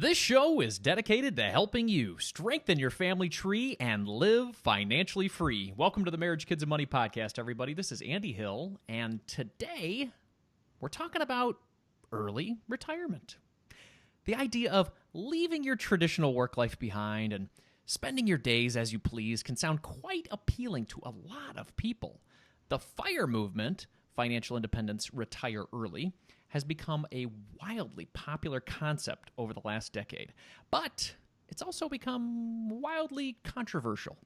This show is dedicated to helping you strengthen your family tree and live financially free. Welcome to the Marriage, Kids, and Money podcast, everybody. This is Andy Hill, and today we're talking about early retirement. The idea of leaving your traditional work life behind and spending your days as you please can sound quite appealing to a lot of people. The FIRE movement, Financial Independence Retire Early, has become a wildly popular concept over the last decade, but it's also become wildly controversial.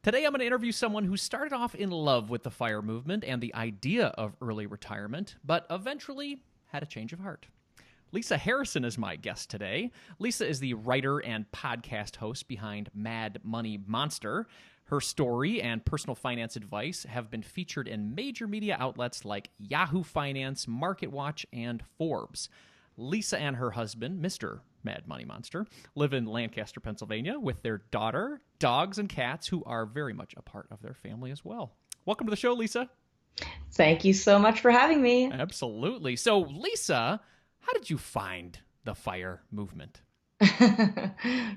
Today, I'm going to interview someone who started off in love with the FIRE movement and the idea of early retirement, but eventually had a change of heart. Lisa Harrison is my guest today. Lisa is the writer and podcast host behind Mad Money Monster. Her story and personal finance advice have been featured in major media outlets like Yahoo Finance, MarketWatch, and Forbes. Lisa and her husband, Mr. Mad Money Monster, live in Lancaster, Pennsylvania with their daughter, dogs, and cats who are very much a part of their family as well. Welcome to the show, Lisa. Thank you so much for having me. Absolutely. So, Lisa, how did you find the FIRE movement?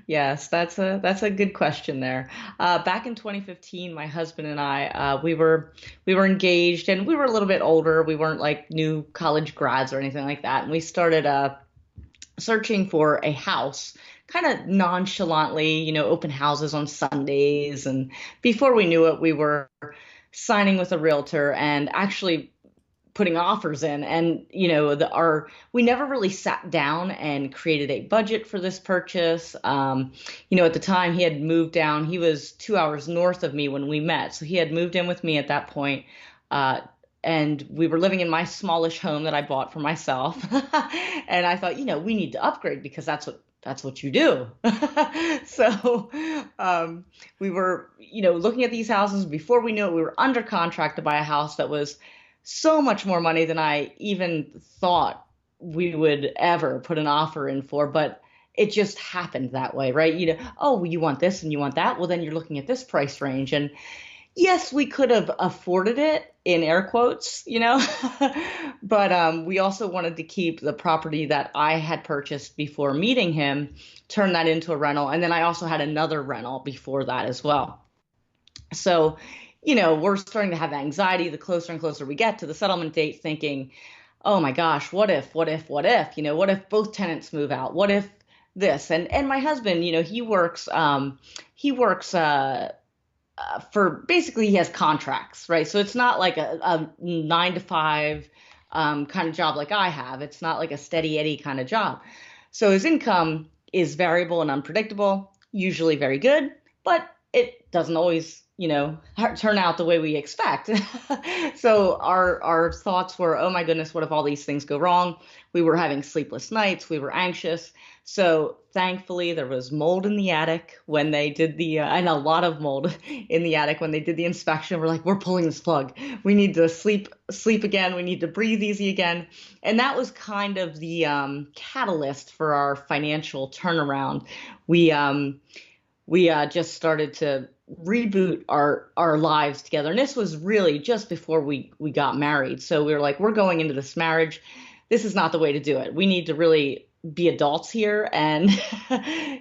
Yes, that's a good question there. Back in 2015, my husband and I, we were engaged, and we were a little bit older. We weren't like new college grads or anything like that. And we started searching for a house, kind of nonchalantly, open houses on Sundays. And before we knew it, we were signing with a realtor and actually putting offers in. And, we never really sat down and created a budget for this purchase. At the time he had moved down, he was 2 hours north of me when we met. So he had moved in with me at that point. And we were living in my smallish home that I bought for myself. And I thought, we need to upgrade because that's what you do. So we were, looking at these houses. Before we knew it, we were under contract to buy a house that was so much more money than I even thought we would ever put an offer in for. But it just happened that way, right? You want this and you want that. Well, then you're looking at this price range. And yes, we could have afforded it, in air quotes, but we also wanted to keep the property that I had purchased before meeting him, turn that into a rental. And then I also had another rental before that as well. So we're starting to have anxiety the closer and closer we get to the settlement date, thinking, oh my gosh, what if, what if both tenants move out? What if this? And my husband, he works for basically he has contracts, right? So it's not like a 9 to 5 kind of job like I have. It's not like a steady Eddie kind of job. So his income is variable and unpredictable, usually very good, but it doesn't always turn out the way we expect. So our thoughts were, oh my goodness, what if all these things go wrong? We were having sleepless nights. We were anxious. So thankfully there was mold in the attic when they did and a lot of mold in the attic when they did the inspection. We're like, we're pulling this plug. We need to sleep again. We need to breathe easy again. And that was kind of the catalyst for our financial turnaround. We just started to reboot our lives together. And this was really just before we got married. So we were like, we're going into this marriage. This is not the way to do it. We need to really be adults here and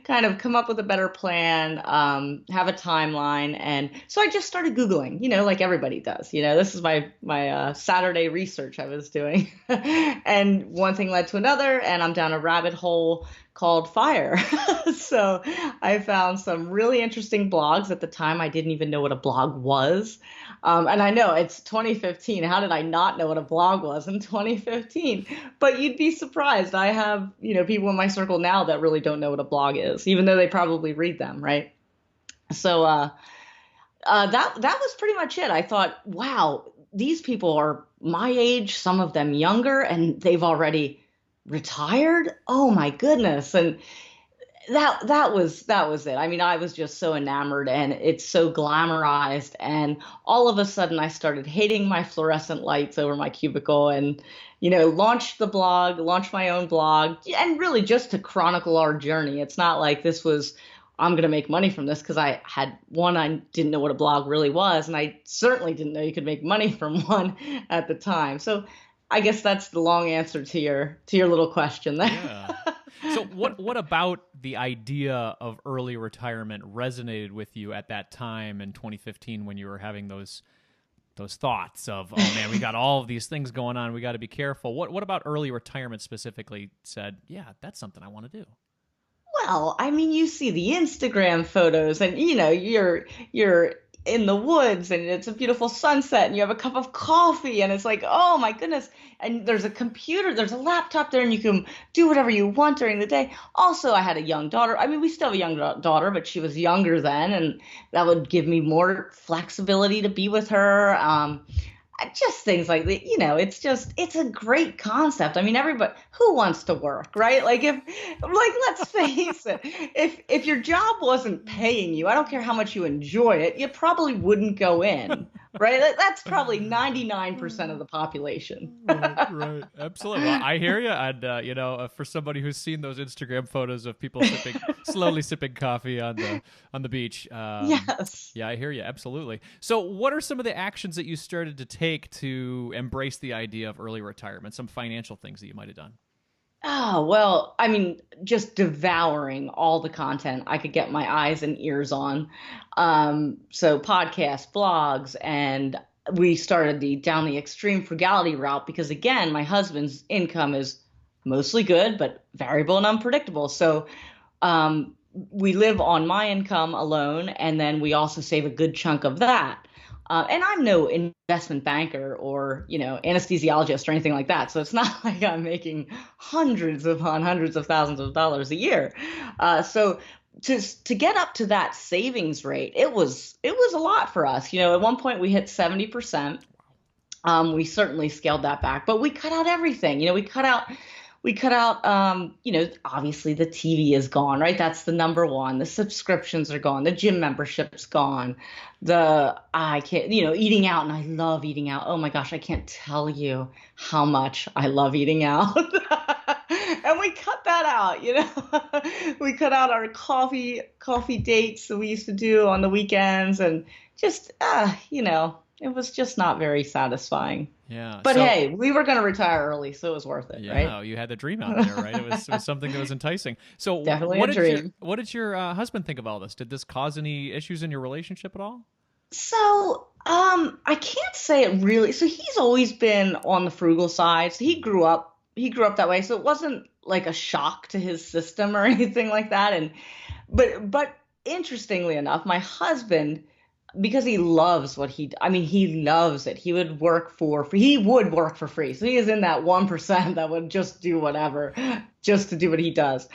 kind of come up with a better plan, have a timeline. And so I just started Googling, like everybody does. This is my Saturday research I was doing. And one thing led to another, and I'm down a rabbit hole called FIRE. So I found some really interesting blogs. At the time, I didn't even know what a blog was. And I know it's 2015. How did I not know what a blog was in 2015? But you'd be surprised. I have, people in my circle now that really don't know what a blog is, even though they probably read them, right? So that was pretty much it. I thought, wow, these people are my age, some of them younger, and they've already retired. Oh my goodness. And that was it. I mean, I was just so enamored, and it's so glamorized. And all of a sudden I started hating my fluorescent lights over my cubicle and, launched my own blog, and really just to chronicle our journey. It's not like this was, I'm going to make money from this, because I didn't know what a blog really was. And I certainly didn't know you could make money from one at the time. So I guess that's the long answer to your little question there. Yeah. So what about the idea of early retirement resonated with you at that time in 2015 when you were having those thoughts of, oh man, we got all of these things going on, we got to be careful? What about early retirement specifically said, yeah, that's something I want to do? Well, I mean, you see the Instagram photos and you're in the woods and it's a beautiful sunset and you have a cup of coffee and it's like, oh my goodness. And there's a computer, there's a laptop there and you can do whatever you want during the day. Also, I had a young daughter. I mean, we still have a young daughter, but she was younger then, and that would give me more flexibility to be with her. Just things like that, it's a great concept. I mean, everybody who wants to work, right? Let's face it, if your job wasn't paying you, I don't care how much you enjoy it, you probably wouldn't go in, right? That's probably 99% of the population. Right. Absolutely. Well, I hear you. And for somebody who's seen those Instagram photos of people slowly sipping coffee on the beach, Yes. yeah, I hear you. Absolutely. So, what are some of the actions that you started to take to embrace the idea of early retirement? Some financial things that you might have done. Oh, well, I mean, just devouring all the content I could get my eyes and ears on. So podcasts, blogs, and we started down the extreme frugality route because, again, my husband's income is mostly good, but variable and unpredictable. So we live on my income alone, and then we also save a good chunk of that. And I'm no investment banker or, anesthesiologist or anything like that. So it's not like I'm making hundreds of thousands of dollars a year. So to get up to that savings rate, it was a lot for us. At one point we hit 70%. We certainly scaled that back, but we cut out everything. We cut out, obviously the TV is gone, right? That's the number one. The subscriptions are gone. The gym membership's gone. Eating out, and I love eating out. Oh my gosh, I can't tell you how much I love eating out. And we cut that out, We cut out our coffee dates that we used to do on the weekends, and just, it was just not very satisfying. Yeah. But hey, we were going to retire early, so it was worth it, right? Yeah, you had the dream out there, right? It was something that was enticing. So definitely a dream. What did your husband think of all this? Did this cause any issues in your relationship at all? So, I can't say it really. So he's always been on the frugal side. So he grew up that way. So it wasn't like a shock to his system or anything like that. But interestingly enough, my husband, because he loves he loves it. He would work for free. So he is in that 1% that would just do whatever just to do what he does.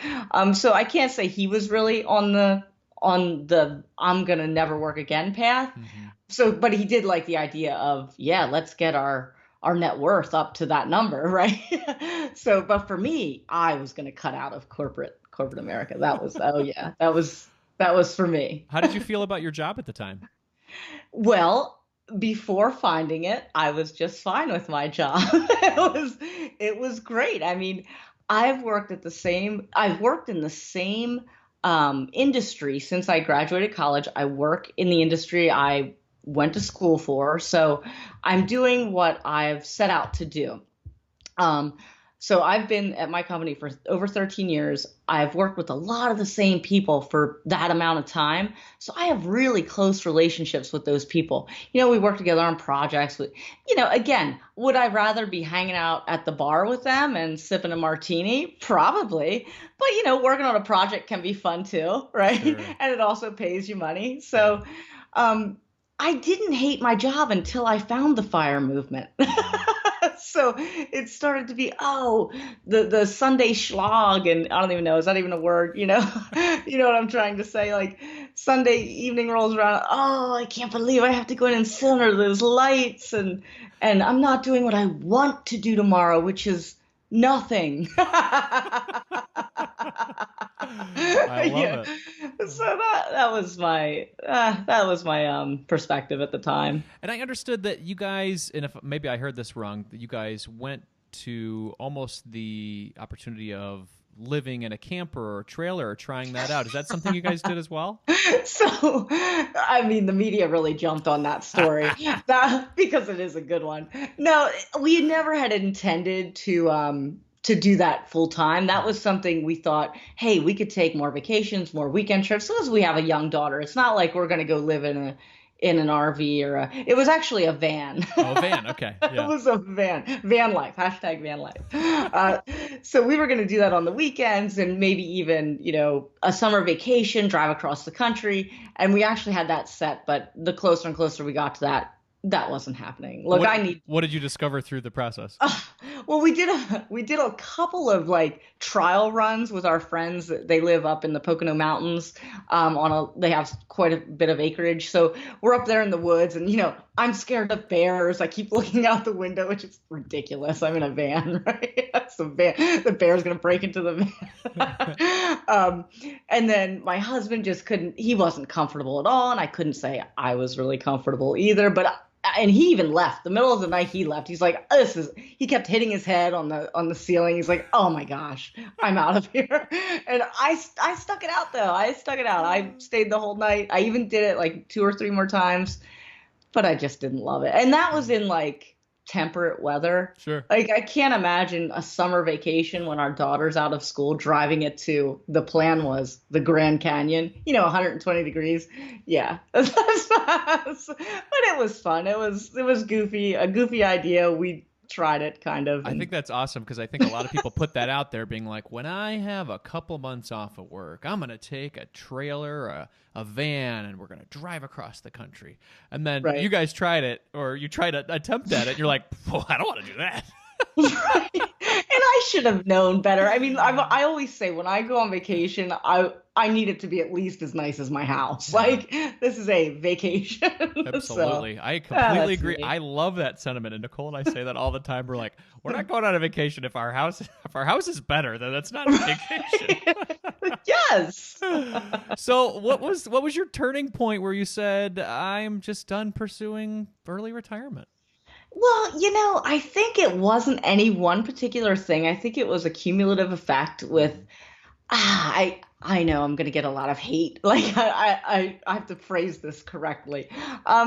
So I can't say he was really on the I'm going to never work again path. Mm-hmm. So, but he did like the idea of, yeah, let's get our net worth up to that number, right? So, but for me, I was going to cut out of corporate America. That was, that was for me. How did you feel about your job at the time? Well, before finding it, I was just fine with my job. It was great. I mean, I've worked in the same industry since I graduated college. I work in the industry I went to school for, so I'm doing what I've set out to do. So I've been at my company for over 13 years. I've worked with a lot of the same people for that amount of time. So I have really close relationships with those people. We work together on projects. Again, would I rather be hanging out at the bar with them and sipping a martini? Probably. But, working on a project can be fun too, right? Sure. And it also pays you money. So I didn't hate my job until I found the FIRE movement. So it started to be, the Sunday schlag, and I don't even know, is that even a word? You know what I'm trying to say? Like Sunday evening rolls around, I can't believe I have to go in and sit under those lights, and I'm not doing what I want to do tomorrow, which is nothing. I love it. So that was my perspective at the time. And I understood that you guys, and if maybe I heard this wrong, that you guys went to almost the opportunity of living in a camper or trailer or trying that out. Is that something you guys did as well? So, I mean, the media really jumped on that story because it is a good one. No, we never had intended to to do that full time. That was something we thought, hey, we could take more vacations, more weekend trips. Because we have a young daughter, it's not like we're going to go live in an RV it was actually a van. Oh, a van. Okay. It Yeah. was a van life, hashtag van life. So we were going to do that on the weekends and maybe even, a summer vacation, drive across the country. And we actually had that set, but the closer and closer we got to that wasn't happening. Look, what did you discover through the process? Well, we did a couple of like trial runs with our friends. They live up in the Pocono Mountains. They have quite a bit of acreage, so we're up there in the woods. And I'm scared of bears. I keep looking out the window, which is ridiculous. I'm in a van, right? That's the van. The bear's gonna break into the van. And then my husband just couldn't. He wasn't comfortable at all, and I couldn't say I was really comfortable either. And he even left. The middle of the night, he left. He's like, he kept hitting his head on the ceiling. He's like, oh my gosh, I'm out of here. And I stuck it out though. I stuck it out. I stayed the whole night. I even did it like 2 or 3 more times, but I just didn't love it. And that was in like temperate weather. Sure. Like I can't imagine a summer vacation when our daughter's out of school driving it to, the plan was the Grand Canyon, 120 degrees. Yeah. But it was fun. It was goofy, a goofy idea. We tried it kind of. I think that's awesome because I think a lot of people put that out there being like, when I have a couple months off of work, I'm going to take a trailer, a van, and we're going to drive across the country. And then you guys tried it, or you tried to attempt at it, and you're like, well, I don't want to do that. Right. And I should have known better. I mean, I always say when I go on vacation, I need it to be at least as nice as my house. Like, this is a vacation. Absolutely. So, I completely agree. me. I love that sentiment. And Nicole and I say that all the time. We're like, we're not going on a vacation if our house is better, then that's not a vacation. Yes. So what was your turning point where you said, I'm just done pursuing early retirement? Well, I think it wasn't any one particular thing. I think it was a cumulative effect with, I know I'm going to get a lot of hate. Like I have to phrase this correctly.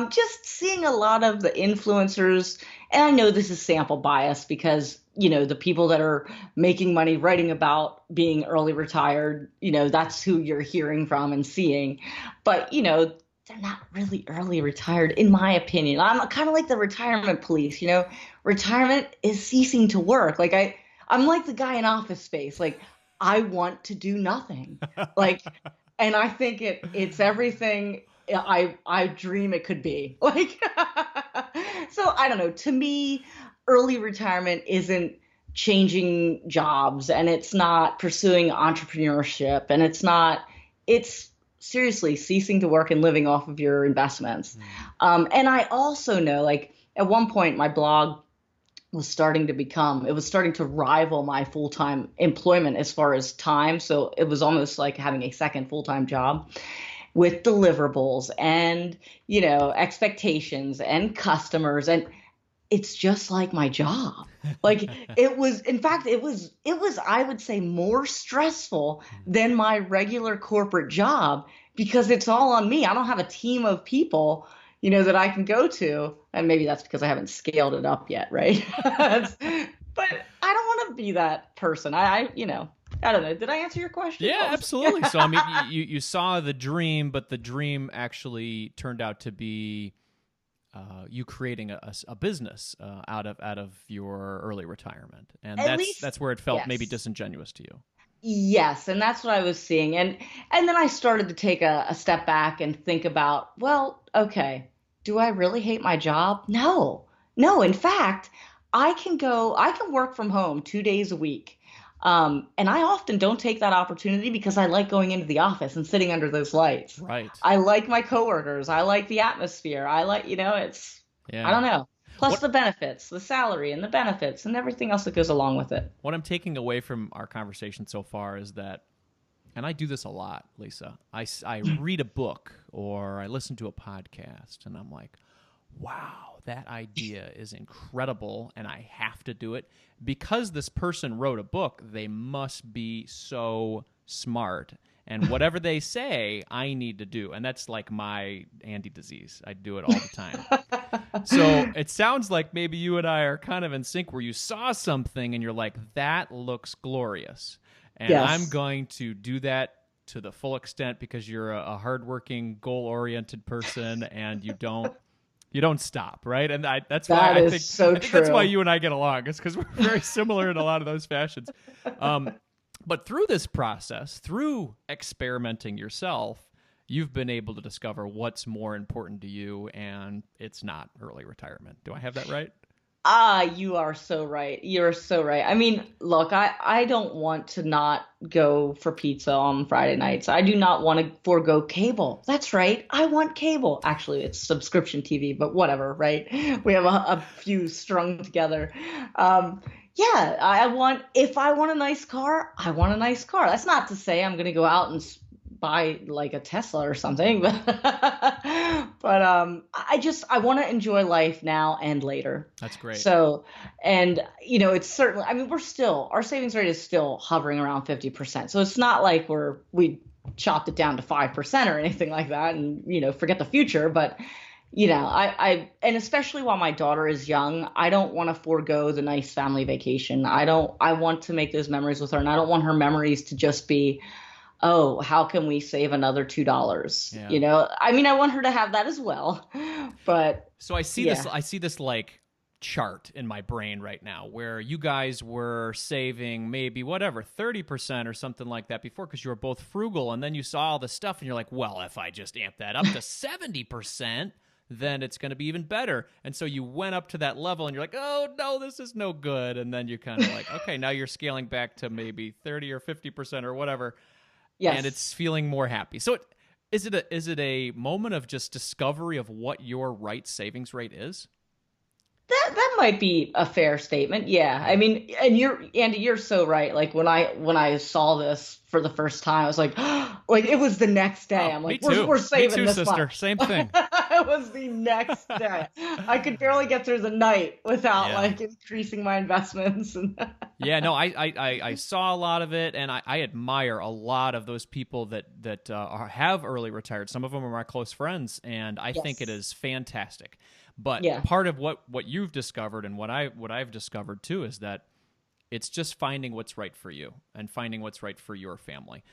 Just seeing a lot of the influencers, and I know this is sample bias because, the people that are making money writing about being early retired, that's who you're hearing from and seeing. But, they're not really early retired, in my opinion. I'm kind of like the retirement police, retirement is ceasing to work. Like I'm like the guy in Office Space. Like I want to do nothing. Like, and I think it's everything I dream it could be. Like, so I don't know. To me, early retirement isn't changing jobs, and it's not pursuing entrepreneurship, and it's seriously ceasing to work and living off of your investments. And I also know, like, at one point my blog was starting to rival my full-time employment as far as time. So it was almost like having a second full-time job with deliverables and, expectations and customers. And it's just like my job. Like it was, in fact, it was, I would say, more stressful than my regular corporate job because it's all on me. I don't have a team of people, that I can go to. And maybe that's because I haven't scaled it up yet. Right. But I don't want to be that person. I don't know. Did I answer your question? Yeah, absolutely. So, I mean, you saw the dream, but the dream actually turned out to be you creating a business out of your early retirement, and that's where it felt maybe disingenuous to you. Yes, and that's what I was seeing, and then I started to take a step back and think about, well, okay, do I really hate my job? No. In fact, I can work from home 2 days a week. And I often don't take that opportunity because I like going into the office and sitting under those lights. Right. I like my coworkers. I like the atmosphere. I like, I don't know. Plus the benefits, the salary and the benefits and everything else that goes along with it. What I'm taking away from our conversation so far is that, and I do this a lot, Lisa, I read a book or I listen to a podcast and I'm like, wow, that idea is incredible and I have to do it. Because this person wrote a book, they must be so smart. And whatever they say, I need to do. And that's like my Andy disease. I do it all the time. So it sounds like maybe you and I are kind of in sync where you saw something and you're like, that looks glorious. And I'm Yes. going to do that to the full extent because you're a hardworking, goal-oriented person and you don't stop, right? And that's why That I is think so that's why true. you and I get along. It's because we're very similar in a lot of those fashions. But through this process, through experimenting yourself, you've been able to discover what's more important to you, and it's not early retirement. Do I have that right? You are so right. You're so right. I mean, look, I don't want to not go for pizza on Friday nights. I do not want to forego cable. That's right. I want cable. Actually, it's subscription TV, but whatever, right? We have a few strung together. Yeah, if I want a nice car, I want a nice car. That's not to say I'm going to go out and buy like a Tesla or something, but I want to enjoy life now and later. That's great. So, and it's certainly, I mean, our savings rate is still hovering around 50%. So it's not like we chopped it down to 5% or anything like that and, forget the future. But, and especially while my daughter is young, I don't want to forego the nice family vacation. I want to make those memories with her, and I don't want her memories to just be, oh, how can we save another $2? Yeah. I mean, I want her to have that as well, but So I see this like chart in my brain right now where you guys were saving maybe whatever 30% or something like that before because you were both frugal, and then you saw all the stuff and you're like, well, if I just amp that up to 70%, then it's going to be even better. And so you went up to that level and you're like, oh no, this is no good. And then you kind of like, okay, now you're scaling back to maybe 30 or 50% or whatever. yes. And it's feeling more happy. So is it a moment of just discovery of what your right savings rate is? That might be a fair statement. Yeah. I mean, and Andy, you're so right. Like when I saw this for the first time, I was like, like it was the next day. Oh, I'm me like, too. we're saving Me too, this sister. much. Same thing. It was the next day. I could barely get through the night without Yeah. like increasing my investments. Yeah, no, I saw a lot of it, and I admire a lot of those people that have early retired. Some of them are my close friends, and I think it is fantastic. But Yeah. part of what you've discovered and what I've discovered too is that it's just finding what's right for you and finding what's right for your family.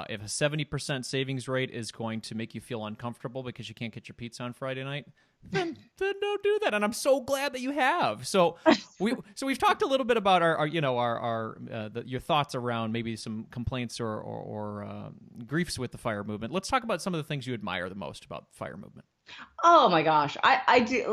If a 70% savings rate is going to make you feel uncomfortable because you can't get your pizza on Friday night, then don't do that. And I'm so glad that you have. So we've talked a little bit about your thoughts around maybe some complaints or griefs with the FIRE movement. Let's talk about some of the things you admire the most about the FIRE movement. Oh my gosh. I do.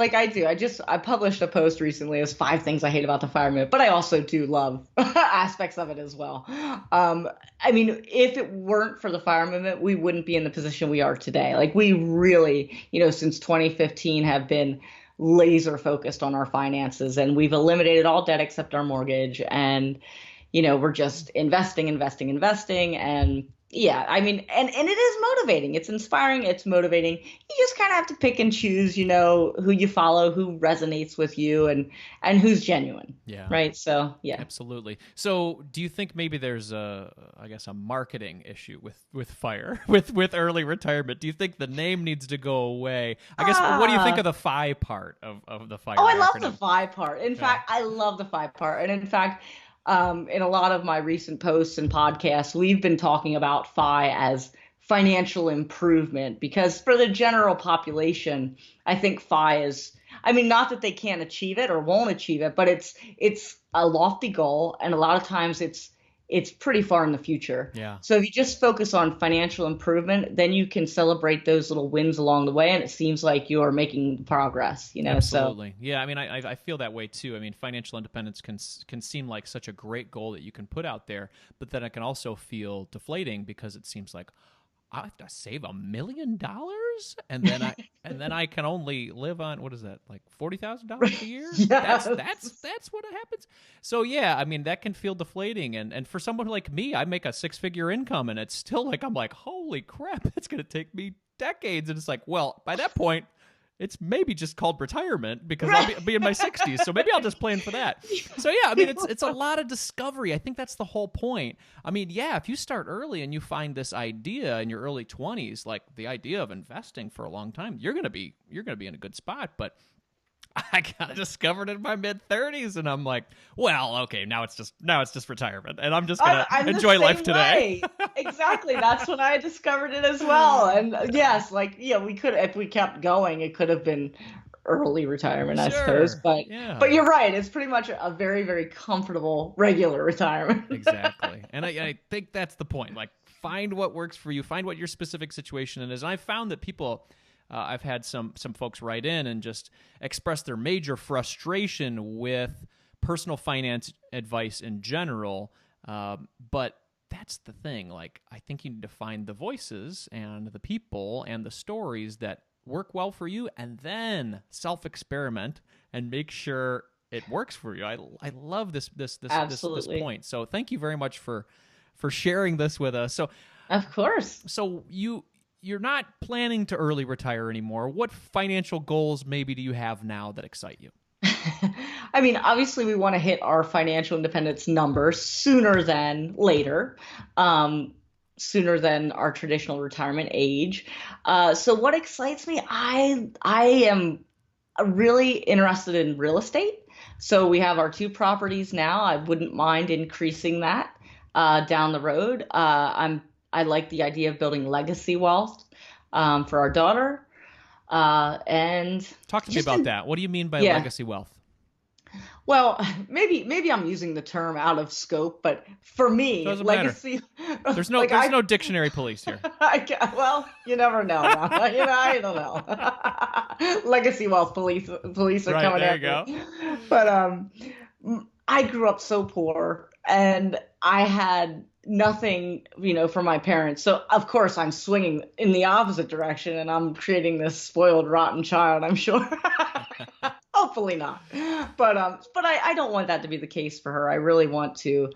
I published a post recently as 5 things I hate about the fire movement, but I also do love aspects of it as well. I mean, if it weren't for the fire movement, we wouldn't be in the position we are today. Like we really, since 2015 have been laser focused on our finances, and we've eliminated all debt except our mortgage. And, we're just investing. And yeah, I mean, and it is motivating. It's inspiring. It's motivating. You just kind of have to pick and choose, who you follow, who resonates with you, and who's genuine. Yeah. Right. So, yeah. Absolutely. So do you think maybe there's a marketing issue with FIRE, with early retirement? Do you think the name needs to go away? I guess, what do you think of the FI part of the FIRE Oh, I acronym? love the FI part. In fact, I love the FI part. And in fact, in a lot of my recent posts and podcasts, we've been talking about FI as financial improvement because for the general population, I think FI is, I mean, not that they can't achieve it or won't achieve it, but it's a lofty goal. And a lot of times it's pretty far in the future. Yeah. So if you just focus on financial improvement, then you can celebrate those little wins along the way. And it seems like you're making progress, Absolutely. Yeah. I mean, I feel that way too. I mean, financial independence can seem like such a great goal that you can put out there, but then it can also feel deflating because it seems like I have to save $1 million and then I can only live on, what is that, like $40,000 a year? Yes. That's what happens. So yeah, I mean that can feel deflating, and for someone like me, I make a 6-figure income, and it's still like I'm like, holy crap, it's going to take me decades, and it's like, well, by that point, it's maybe just called retirement because I'll be in my 60s. So maybe I'll just plan for that. So yeah, I mean, it's a lot of discovery. I think that's the whole point. I mean, yeah, if you start early and you find this idea in your early 20s, like the idea of investing for a long time, you're going to be in a good spot. But I got discovered in my mid-30s, and I'm like, well, okay, now it's just retirement, and I'm just gonna I'm enjoy the life same today. way. Exactly. That's when I discovered it as well. And yes, like, yeah, we could, if we kept going, it could have been early retirement, I suppose. Sure. But Yeah. you're right. It's pretty much a very, very comfortable regular retirement. Exactly. And I think that's the point. Like, find what works for you, find what your specific situation is. And I found that people, I've had some folks write in and just express their major frustration with personal finance advice in general. But that's the thing. Like, I think you need to find the voices and the people and the stories that work well for you, and then self-experiment and make sure it works for you. I love this Absolutely. point. So thank you very much for sharing this with us. Of course. So you're not planning to early retire anymore. What financial goals maybe do you have now that excite you? I mean, obviously, we want to hit our financial independence number sooner than later, sooner than our traditional retirement age. So, what excites me? I am really interested in real estate. So, we have our two properties now. I wouldn't mind increasing that down the road. I like the idea of building legacy wealth for our daughter. And talk to me about that. What do you mean by legacy wealth? Well, maybe I'm using the term out of scope, but for me, doesn't legacy. Matter. There's no dictionary police here. Well, you never know. I don't know. Legacy wealth police are right, coming there after you go. But I grew up so poor, and I had nothing, from my parents. So of course I'm swinging in the opposite direction, and I'm creating this spoiled, rotten child, I'm sure. Hopefully not. But I don't want that to be the case for her. I really want to,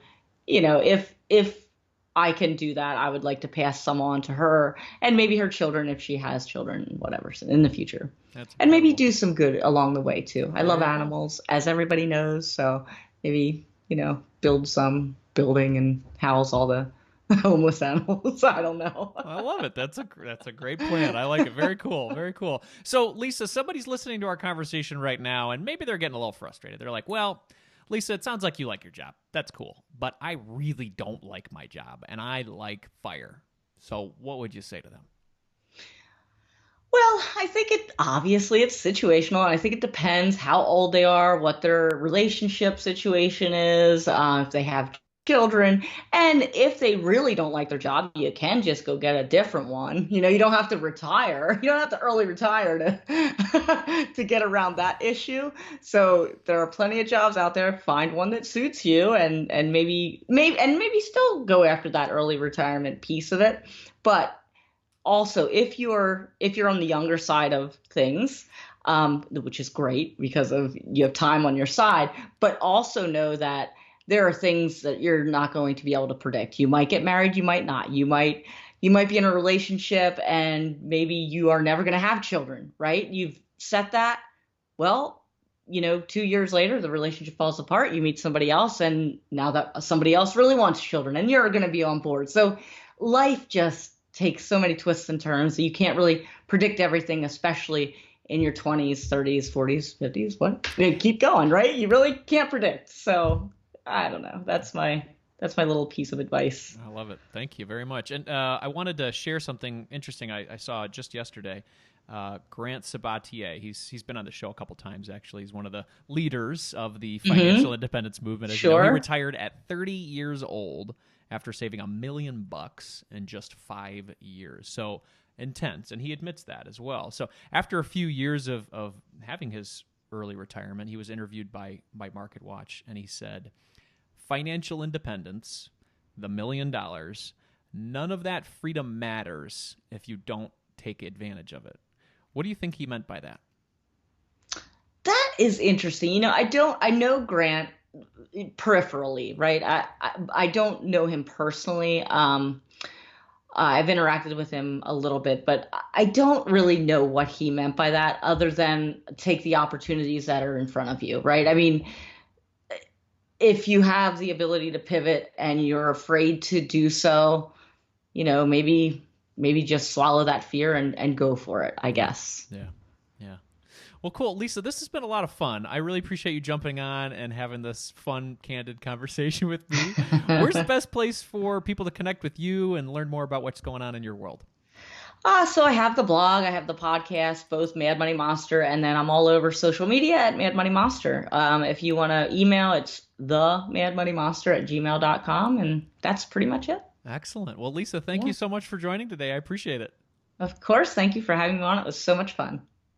if I can do that, I would like to pass some on to her and maybe her children if she has children, whatever, in the future. And maybe do some good along the way too. I love animals, as everybody knows. So maybe, build some building and house all the homeless animals. I don't know. I love it. That's a great plan. I like it. Very cool. Very cool. So, Lisa, somebody's listening to our conversation right now, and maybe they're getting a little frustrated. They're like, well, Lisa, it sounds like you like your job. That's cool. But I really don't like my job, and I like fire. So what would you say to them? Well, I think obviously it's situational, and I think it depends how old they are, what their relationship situation is, if they have children, and if they really don't like their job, you can just go get a different one. You don't have to retire. You don't have to early retire to to get around that issue. So there are plenty of jobs out there. Find one that suits you, and maybe still go after that early retirement piece of it. But also, if you're on the younger side of things, which is great because you have time on your side, but also know that there are things that you're not going to be able to predict. You might get married, you might not. You might be in a relationship and maybe you are never going to have children, right? You've set that. Well, 2 years later, the relationship falls apart. You meet somebody else, and now that somebody else really wants children, and you're going to be on board. So life just takes so many twists and turns that you can't really predict everything, especially in your 20s, 30s, 40s, 50s. What? Keep going, right? You really can't predict. So I don't know. That's my little piece of advice. I love it. Thank you very much. And I wanted to share something interesting I saw just yesterday. Grant Sabatier, he's been on the show a couple times, actually. He's one of the leaders of the financial independence movement. As you know, he retired at 30 years old after saving $1 million in just 5 years. So intense. And he admits that as well. So after a few years of having his early retirement, he was interviewed by MarketWatch, and he said, financial independence, the $1 million, none of that freedom matters if you don't take advantage of it. What do you think he meant by that? That is interesting. I know Grant peripherally, right? I don't know him personally. I've interacted with him a little bit, but I don't really know what he meant by that other than take the opportunities that are in front of you, right? I mean, if you have the ability to pivot and you're afraid to do so, maybe just swallow that fear and go for it, I guess. Yeah. Yeah. Well, cool. Lisa, this has been a lot of fun. I really appreciate you jumping on and having this fun, candid conversation with me. Where's the best place for people to connect with you and learn more about what's going on in your world? So I have the blog, I have the podcast, both Mad Money Monster, and then I'm all over social media at Mad Money Monster. If you want to email, it's themadmoneymonster@gmail.com, and that's pretty much it. Excellent. Well, Lisa, thank you so much for joining today. I appreciate it. Of course. Thank you for having me on. It was so much fun.